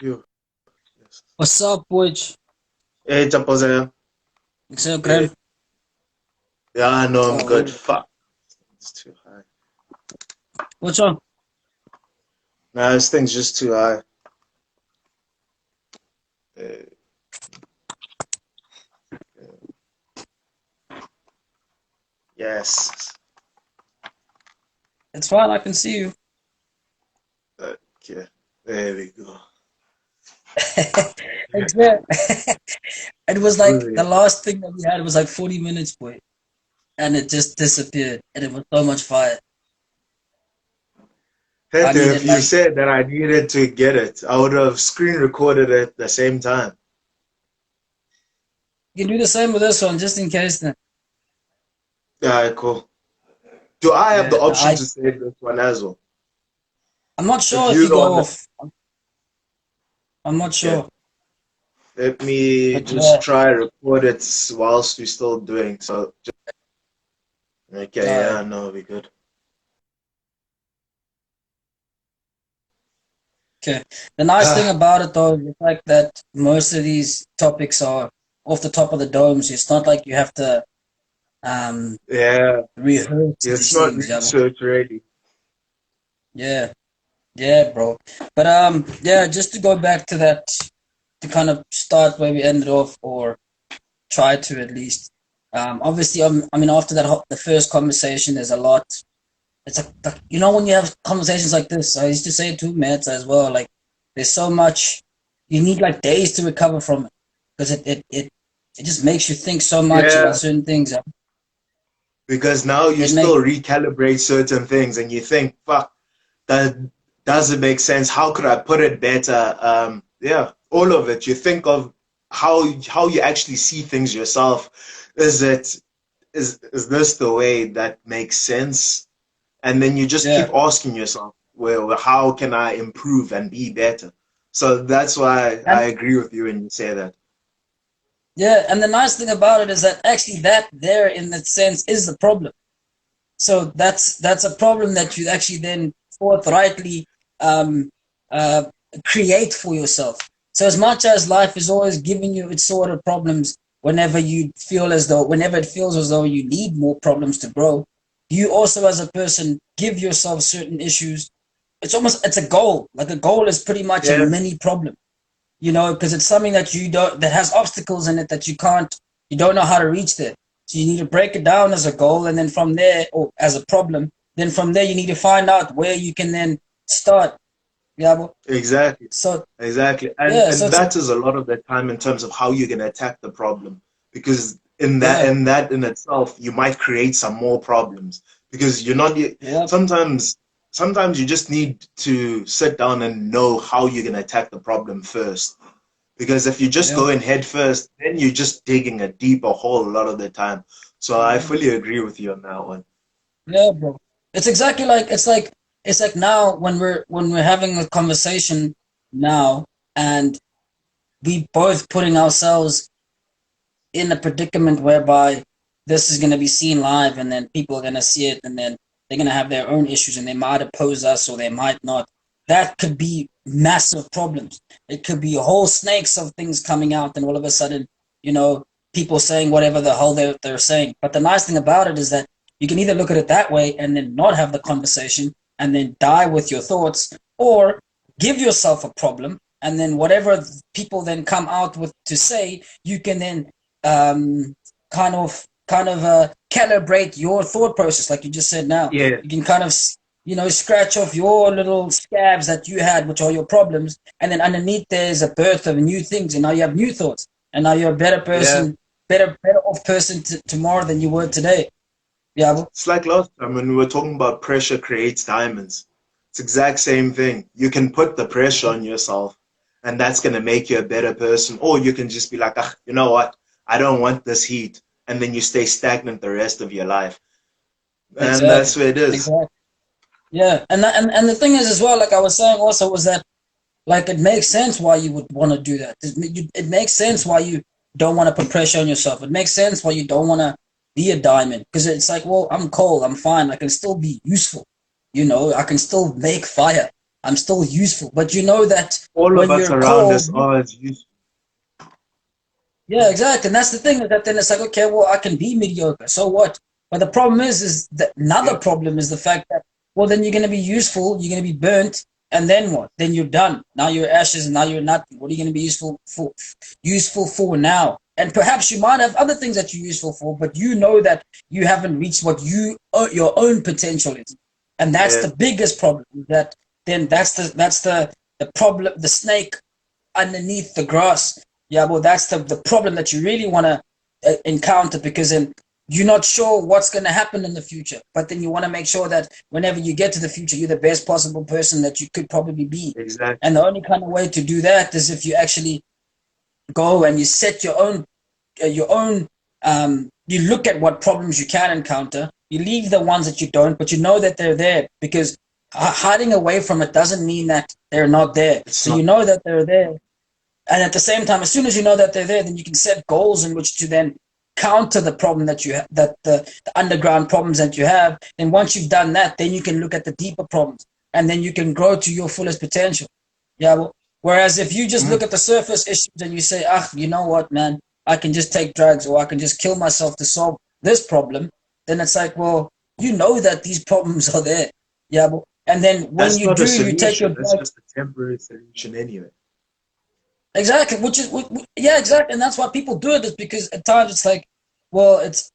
You. Yes. What's up, Witch? Hey, Chapoza. Excel Graham. Hey. Yeah, I know I'm Oh, good. Fuck. It's too high. what's wrong? Nah, this thing's just too high. Uh, yes. It's fine. I can see you. Okay. There we go. It's there. It was like the Really. last thing that we had was like 40 minutes, boy, and it just disappeared. And it was so much fire. I Heck, if needed you like said that I needed to get it, I would have screen recorded it at the same time. you can do the same with this one, just in case. Then, Yeah, cool. Do I have the yeah. No, option to save this one as well? I'm not If sure if you're you the one go that, off. I'm not okay, sure, let me but just yeah. try record it whilst we're still doing. So, okay, All right. yeah, no, we good. Okay. The nice thing about it, though, is the fact that most of these topics are off the top of the domes. It's not like you have to um Yeah, rehearse it's these not things, yeah. research ready. Yeah, yeah, bro. But yeah, just to go back to that, to kind of start where we ended off, or try to at least. Obviously, I mean, after that, the first conversation, there's a lot. It's like you know when you have conversations like this. I used to say it to Matt as well. Like, there's so much. You need like days to recover from it because it just makes you think so much about Yeah, certain things. because now you It makes still recalibrate certain things and you think, fuck, that doesn't make sense. How could I put it better? Yeah, all of it. You think of how you actually see things yourself. Is it is this the way that makes sense? And then you just yeah. keep asking yourself, well, how can I improve and be better? So that's why I And agree with you when you say that. yeah, and the nice thing about it is that actually that there in that sense is the problem. So that's a problem that you actually then forthrightly um, uh, create for yourself. So as much as life is always giving you its sort of problems, whenever it feels as though you need more problems to grow, you also as a person give yourself certain issues. It's a goal. Like a goal is pretty much a Yeah, mini problem, because it's something that you don't that has obstacles in it that you don't know how to reach there. So you need to break it down as a goal, and then from there, or as a problem, then from there you need to find out where you can then start. Yeah, exactly. so Exactly. And yeah, so and it's that is a lot of the time in terms of how you're gonna attack the problem. Because in that yeah, in that in itself, you might create some more problems. Because you're not yeah, sometimes sometimes you just need to sit down and know how you're gonna attack the problem first. Because if you just yeah, go in head first, then you're just digging a deeper hole a lot of the time. So I yeah, fully agree with you on that one. yeah, bro. It's exactly like it's like now when we're having a conversation now, and we both putting ourselves in a predicament whereby this is going to be seen live, and then people are going to see it, and then they're going to have their own issues, and they might oppose us or they might not. That could be massive problems. It could be whole snakes of things coming out, and all of a sudden, you know, people saying whatever the hell they're saying. But the nice thing about it is that you can either look at it that way and then not have the conversation and then die with your thoughts, or give yourself a problem, and then whatever people then come out with to say, you can then um, kind of calibrate your thought process, like you just said. Now Yeah, you can kind of scratch off your little scabs that you had, which are your problems, and then underneath there's a birth of new things, and now you have new thoughts, and now you're a better yeah. person, better off person tomorrow than you were today. Yeah, well, It's like last time when we were talking about pressure creates diamonds. It's exact same thing. You can put the pressure on yourself, and that's gonna make you a better person. Or you can just be like, ah, you know what? I don't want this heat, and then you stay stagnant the rest of your life. And exactly, that's where it is. exactly. Yeah, and the thing is as well, like I was saying also, was that like it makes sense why you would want to do that. It makes sense why you don't want to put pressure on yourself. It makes sense why you don't want to be a diamond, because it's like, well, I'm cold, I'm fine, I can still be useful. I can still make fire. I'm still useful. But you know that All of when us you're around cold, us are as used. yeah, exactly. And that's the thing, that then it's like, okay, well, I can be mediocre. So what? But the problem is that another Yeah, problem is the fact that, well, then you're going to be useful, you're going to be burnt, and then what? Then you're done. Now you're ashes, and now you're nothing. What are you going to be useful for? Useful for now? And perhaps you might have other things that you're useful for, but you know that you haven't reached what your own potential is, and that's yeah, the biggest problem. That then that's the problem. The snake underneath the grass. Yeah, well, that's the problem that you really want to encounter, because then you're not sure what's going to happen in the future. But then you want to make sure that whenever you get to the future, you're the best possible person that you could probably be. exactly. And the only kind of way to do that is if you actually go and you set your own you look at what problems you can encounter, you leave the ones that you don't, but you know that they're there, because hiding away from it doesn't mean that they're not there. It's So you not. know that they're there, and at the same time, as soon as you know that they're there, then you can set goals in which to then counter the problem that you have, that the underground problems that you have. And once you've done that, then you can look at the deeper problems, and then you can grow to your fullest potential. Yeah. Well, whereas if you just look Mm, at the surface issues and you say, ah, you know what, man, I can just take drugs, or I can just kill myself to solve this problem, then it's like, well, you know that these problems are there. Yeah. And then when that's you not a do, you take your solution. That's drugs. just a temporary solution anyway. Exactly, which is yeah, exactly, and that's why people do it, is because at times it's like, well, it's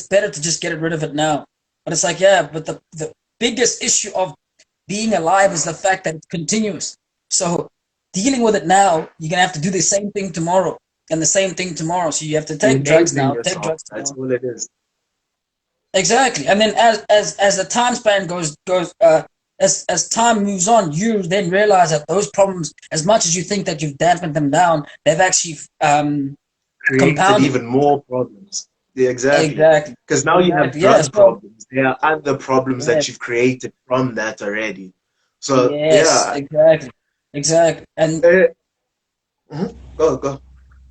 better to just get rid of it now. But it's like, yeah, but the biggest issue of being alive is the fact that it's continuous. So dealing with it now, you're gonna have to do the same thing tomorrow, and the same thing tomorrow. So you have to You're take drugs enabling now, take yourself. drugs That's tomorrow. all it is. Exactly, and then as the time span as time moves on, you then realize that those problems, as much as you think that you've dampened them down, they've actually Created compounded. even more problems. Yeah, exactly. Exactly, Because now you have exactly. Yes. drug Well, problems. There are other problems yes, that you've created from that already. So yes, yeah, exactly, exactly, and uh, go go.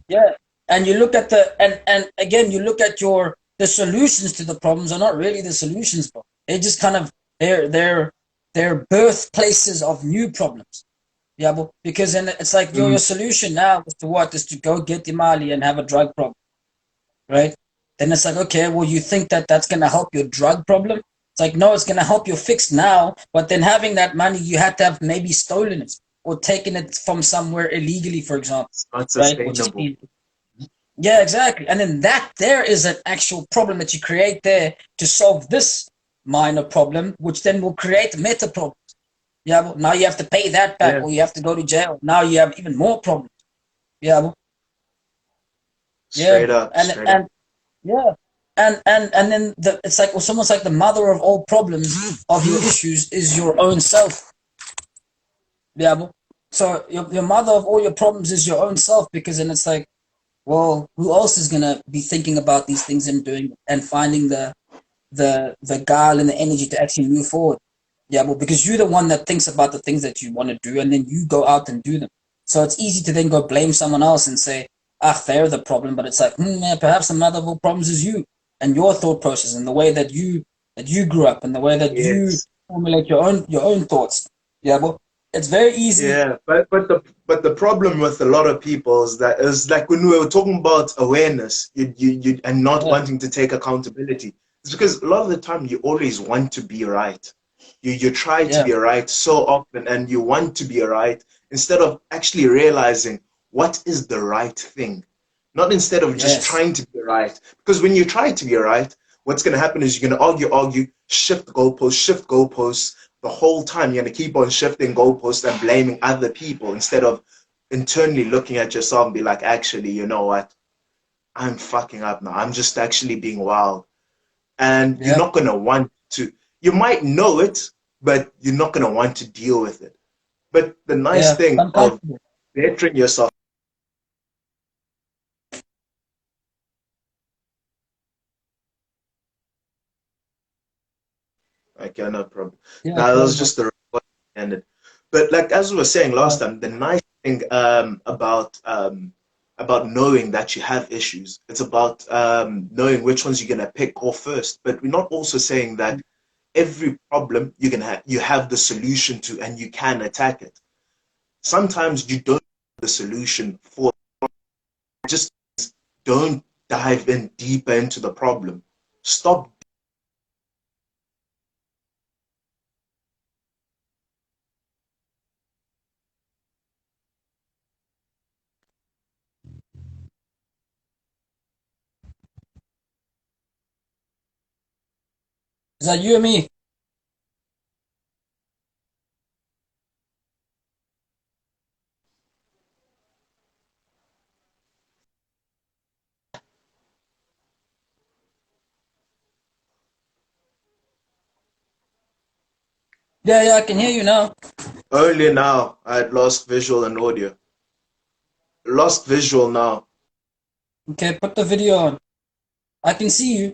yeah, and you look at and again, you look at the solutions to the problems are not really the solutions, bro. They just kind of they're birthplaces of new problems. Yeah, because then it's like your Mm, solution now is to what, is to go get the Mali and have a drug problem, right? Then it's like, okay, well, you think that that's gonna help your drug problem? It's like, no, it's gonna help you fix now, but then having that money, you had to have maybe stolen it or taken it from somewhere illegally, for example, it's not right? Or just sustainable. be, yeah, exactly. And then that there is an actual problem that you create there to solve this minor problem, which then will create meta problems. Yeah, well, now you have to pay that back, Yeah, or you have to go to jail. Now you have even more problems. Yeah, yeah, straight up, and straight up. and yeah, and then it's like, well, almost like the mother of all problems of your issues is your own self. Yeah, so your mother of all your problems is your own self, because then it's like, well, who else is gonna be thinking about these things and doing and finding the guile and the energy to actually move forward? Yeah, well, because you're the one that thinks about the things that you want to do, and then you go out and do them. So it's easy to then go blame someone else and say, ah, they're the problem. But it's like, yeah, perhaps the mother of all problems is you and your thought process and the way that you grew up and the way that you Yes. formulate your own thoughts. Yeah, well, it's very easy. Yeah, but the problem with a lot of people is that is like when we were talking about awareness, you and not Yeah, wanting to take accountability. It's because a lot of the time you always want to be right. You try to yeah, be right so often, and you want to be right instead of actually realizing what is the right thing. Not instead of just yes, trying to be right. Because when you try to be right, what's going to happen is you're going to argue, shift goalposts the whole time. You're going to keep on shifting goalposts and blaming other people instead of internally looking at yourself and be like, actually, you know what? I'm fucking up now. I'm just actually being wild. And you're yeah, not going to want to, you might know it, but you're not going to want to deal with it. But the nice yeah. thing of Uncomfortable. bettering yourself, okay, no problem. Yeah, Now, that sorry, was bro. just the recording ended. But like as we were saying last Uh, time, the nice thing about knowing that you have issues, it's about knowing which ones you're gonna pick off first. But we're not also saying that every problem you have the solution to, and you can attack it. Sometimes you don't have the solution for it. Just don't dive in deeper into the problem. Stop. Is that you or me? Yeah, I can hear you now. Only now I had lost visual and audio. Lost visual now. Okay, put the video on. I can see you.